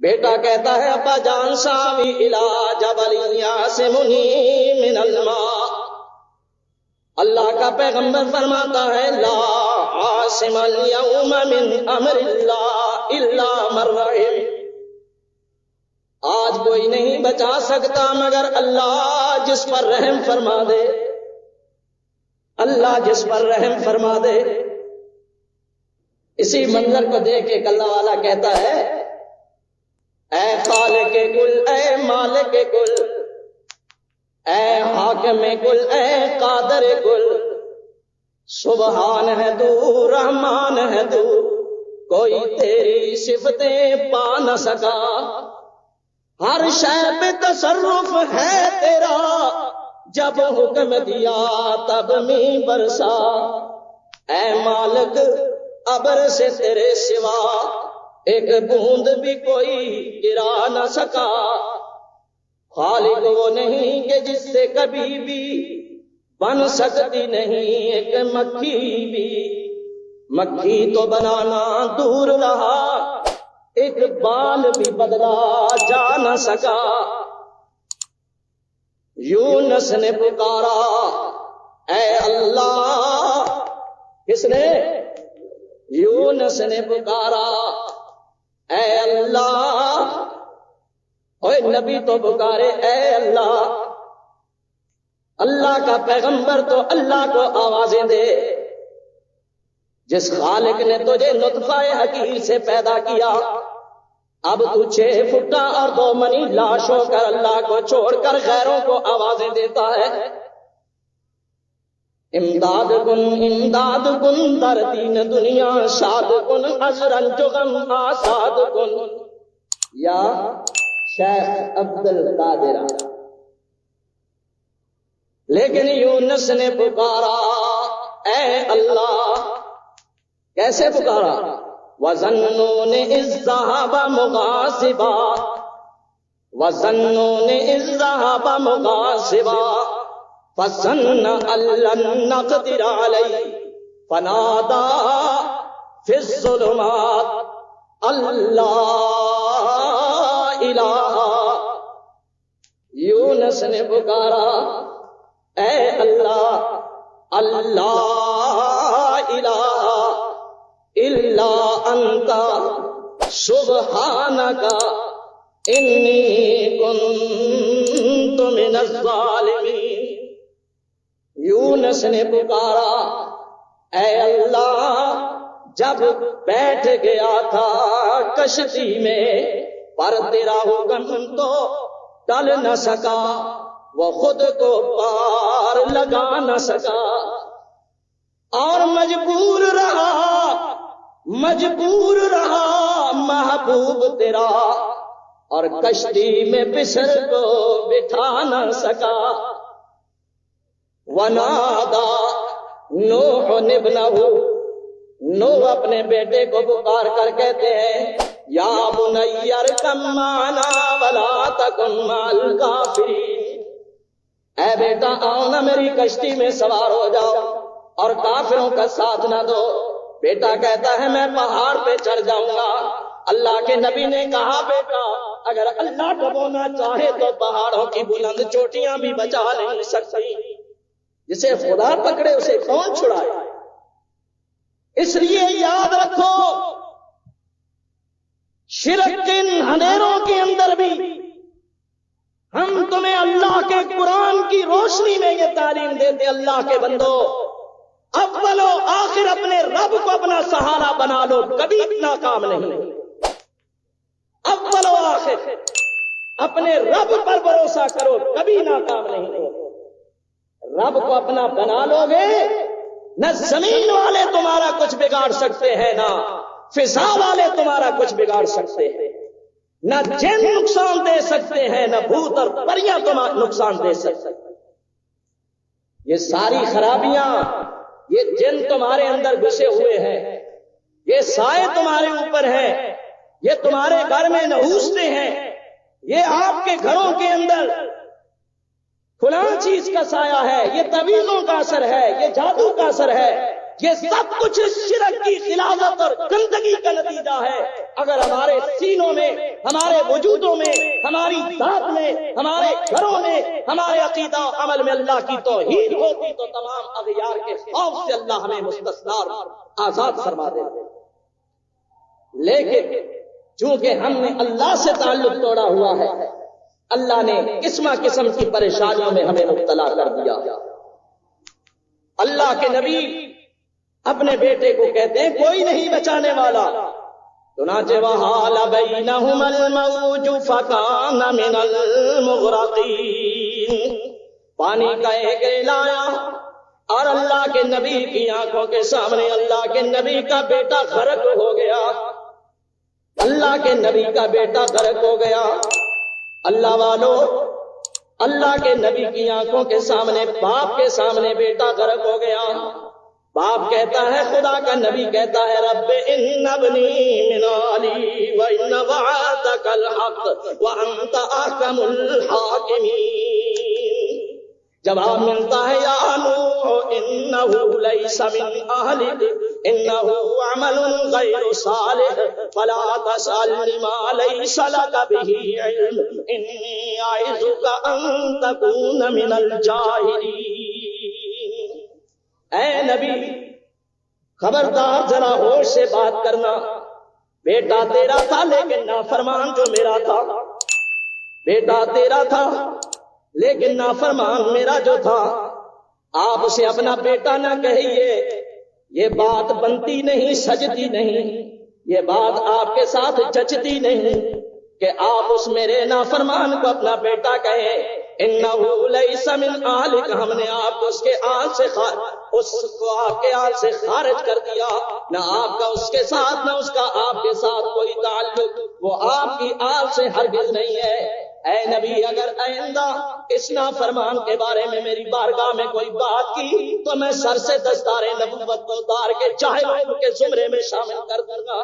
بیٹا کہتا ہے ابا جان ساوی الی جبل یعصمنی من الماء، اللہ کا پیغمبر فرماتا ہے لا عاصم اليوم من امر اللہ الا من رحم، آج کوئی نہیں بچا سکتا مگر اللہ جس پر رحم فرما دے، اللہ جس پر رحم فرما دے۔ اسی منظر کو دیکھ کے اللہ والا کہتا ہے اے خالق کل، اے مالک کل، اے حاکم کل، اے قادر کل، سبحان ہے تو، رحمان ہے تو، کوئی تیری صفتیں پا نہ سکا، ہر شے پہ تصرف ہے تیرا، جب حکم دیا تب میں برسا، اے مالک ابر سے تیرے سوا ایک بوند بھی کوئی گرا نہ سکا، خالق وہ نہیں کہ جس سے کبھی بھی بن سکتی نہیں ایک مکھی بھی، مکھی تو بنانا دور رہا ایک بال بھی بدلا جا نہ سکا۔ یونس نے پکارا اے اللہ، کس نے؟ یونس نے پکارا اے اللہ، اوے نبی تو پکارے اے اللہ، اللہ کا پیغمبر تو اللہ کو آوازیں دے، جس خالق نے تجھے نطفہ حقیر سے پیدا کیا، اب تو 6 فٹا اور 2 منی لاش ہو کر اللہ کو چھوڑ کر غیروں کو آوازیں دیتا ہے۔ امداد کن در دین دنیا، شاد کن از رنج و غم آزاد کن، یا شیخ عبد القادر۔ لیکن یونس نے پکارا اے اللہ، کیسے پکارا؟ وَظَنُّونِ إِذْ ذَهَبَ مُغَاضِبًا، وَظَنُّونِ إِذْ ذَهَبَ مُغَاضِبًا فَظَنَّ أَن لَّن نَّقْدِرَ عَلَيْهِ فَنَادَىٰ فِي الظُّلُمَاتِ أَن لَّا إِلَٰهَ، یونس نے پکارا اے اللہ، اللہ الہ الا انت سبحانک انی کنت من الظالمین۔ یونس نے پکارا اے اللہ، جب بیٹھ گیا تھا کشتی میں پر تیرا حکم تو ٹل نہ سکا، وہ خود کو پار لگا نہ سکا اور مجبور رہا محبوب تیرا، اور کشتی میں پسر کو بٹھا نہ سکا۔ وَنَادَىٰ نُوحٌ ابْنَهُ، نوح اپنے بیٹے کو پکار کر کہتے ہیں یا بنی ارکب معنا ولا تکن مع الکافرین، اے بیٹا آؤ نا میری کشتی میں سوار ہو جاؤ اور کافروں کا ساتھ نہ دو۔ بیٹا کہتا ہے میں پہاڑ پہ چڑھ جاؤں گا۔ اللہ کے نبی نے کہا بیٹا اگر اللہ ڈبونا چاہے تو پہاڑوں کی بلند چوٹیاں بھی بچا نہیں سکتی، جسے خدا پکڑے اسے کون چھڑائے؟ اس لیے یاد رکھو شرک کے ان اندھیروں کے اندر بھی ہم تمہیں اللہ کے قرآن کی روشنی میں یہ تعلیم دیتے اللہ کے بندو، اول و آخر اپنے رب کو اپنا سہارا بنا لو، کبھی ناکام نہیں۔ اول و آخر اپنے رب پر بھروسہ کرو، کبھی ناکام نہیں۔ رب کو اپنا بنا لو گے، نہ زمین والے تمہارا کچھ بگاڑ سکتے ہیں، نہ فضا والے تمہارا کچھ بگاڑ سکتے ہیں، نہ جن نقصان دے سکتے ہیں، نہ بھوت اور پریاں تمہیں نقصان دے سکتے ہیں۔ یہ ساری خرابیاں، یہ جن تمہارے اندر گھسے ہوئے ہیں، یہ سائے تمہارے اوپر ہیں، یہ تمہارے گھر میں نحوستے ہیں، یہ آپ کے گھروں کے اندر فلاں چیز کا سایہ ہے، یہ تعویذوں کا اثر ہے، یہ جادو کا اثر ہے، یہ سب کچھ شرک کی خلافت اور گندگی کا نتیجہ ہے۔ اگر ہمارے سینوں میں، ہمارے وجودوں میں، ہماری ذات میں، ہمارے گھروں میں، ہمارے عقیدہ و عمل میں اللہ کی توحید ہوتی تو تمام اغیار کے خوف سے اللہ ہمیں مستثنا آزاد فرما دیتے۔ لیکن چونکہ ہم نے اللہ سے تعلق توڑا ہوا ہے، اللہ نے قسم قسم کی پریشانیوں میں ہمیں مبتلا کر دیا۔ اللہ کے نبی اپنے بیٹے کو کہتے ہیں کوئی نہیں بچانے والا، چنانچہ وحال بینہما الموج فکان من المغرقین، پانی کا ایک ریلا آیا اور اللہ کے نبی کی آنکھوں کے سامنے اللہ کے نبی کا بیٹا غرق ہو گیا، اللہ کے نبی کا بیٹا غرق ہو گیا۔ اللہ والو، اللہ کے نبی کی آنکھوں کے سامنے، باپ کے سامنے بیٹا غرق ہو گیا۔ باپ کہتا ہے، خدا کا نبی کہتا ہے، رب ان ابنی من آلی وان وعدک الحق وانت احکم الحاکمین۔ جواب ملتا ہے، یا نوح انہ لیس من اہلک انہ عمل غیر صالح فلا تسألنی ما لیس لک بہ علم انی اعظک ان تکون من الجاہلین۔ اے نبی خبردار، ذرا ہوش سے بات کرنا، بیٹا تیرا تھا لیکن نافرمان جو میرا تھا، بیٹا تیرا تھا لیکن نافرمان میرا جو تھا، آپ اسے اپنا بیٹا نہ کہیے، یہ بات بنتی نہیں، سجتی نہیں، یہ بات آپ کے ساتھ جچتی نہیں کہ آپ اس میرے نافرمان کو اپنا بیٹا کہیں۔ انہو لیس من اہلک، ہم نے آپ کو اس کے آل سے آپ کے آل سے خارج کر دیا، نہ آپ کا اس کے ساتھ، نہ اس کا آپ کے ساتھ کوئی تعلق، وہ آپ کی آل سے ہرگز نہیں ہے۔ اے نبی، اگر آئندہ اس نافرمان کے بارے میں میری بارگاہ میں کوئی بات کی تو میں سر سے دستار نبوت کو اتار کے جاہلوں کے زمرے میں شامل کر دوں گا۔